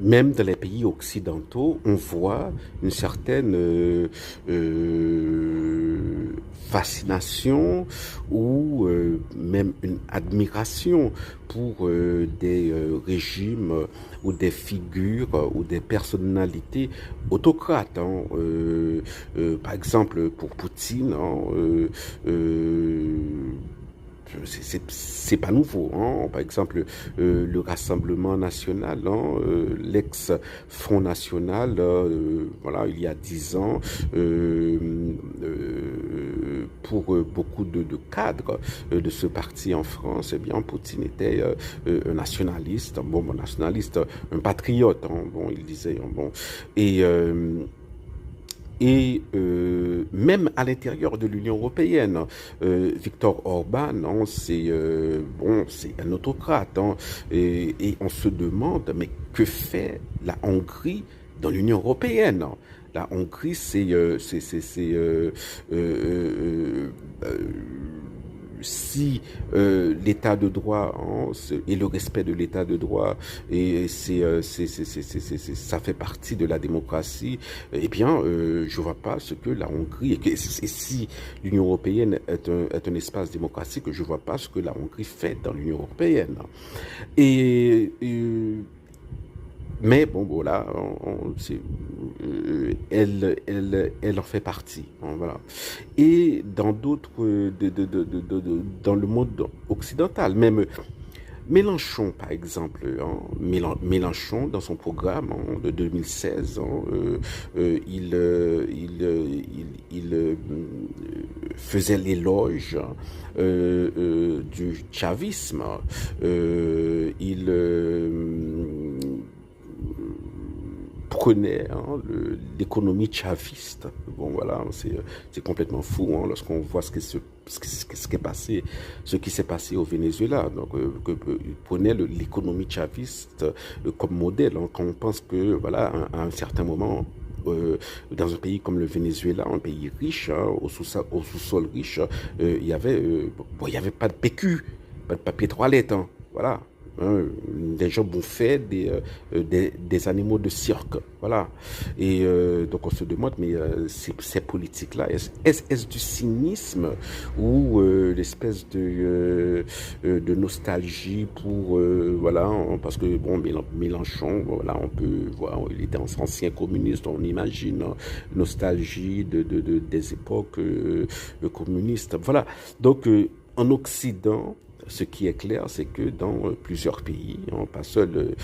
même dans les pays occidentaux, on voit une certaine fascination ou même une admiration pour des régimes ou des figures ou des personnalités autocrates. Hein. Par exemple, pour Poutine, hein, c'est pas nouveau. Hein. Par exemple, le Rassemblement national, hein, l'ex-Front national, voilà, il y a 10 ans, pour beaucoup de cadres de ce parti en France, eh bien, Poutine était un nationaliste, bon, nationaliste, un patriote, hein, bon, il disait, hein, bon, et même à l'intérieur de l'Union européenne, Viktor Orban, hein, c'est bon, c'est un autocrate, hein, et on se demande, mais que fait la Hongrie dans l'Union européenne? La Hongrie, si l'état de droit, hein, et le respect de l'état de droit, et ça fait partie de la démocratie, eh bien, je vois pas ce que la Hongrie, et si l'Union européenne est un espace démocratique, je vois pas ce que la Hongrie fait dans l'Union européenne. Et mais bon, voilà, elle en fait partie. Hein, voilà. Et dans d'autres, dans le monde occidental, même Mélenchon, par exemple, hein, Mélenchon, dans son programme hein, de 2016, hein, il faisait l'éloge du chavisme. Il prenait hein, l'économie chaviste. Bon voilà, c'est complètement fou hein, lorsqu'on voit ce qui s'est passé au Venezuela. Donc, il prenait l'économie chaviste comme modèle. Hein, quand on pense que voilà, à un certain moment, dans un pays comme le Venezuela, un pays riche, hein, au sous-sol riche, il y avait pas de PQ, pas de papier toilette, hein, voilà. Hein, des gens bouffaient des animaux de cirque, voilà. Et donc on se demande, mais ces politiques-là, est-ce du cynisme ou l'espèce de nostalgie pour, voilà, hein, parce que bon, Mélenchon, voilà, on peut voir, il était un ancien communiste, on imagine, hein, nostalgie des époques communistes, voilà. Donc en Occident, ce qui est clair, c'est que dans plusieurs pays, hein, pas seul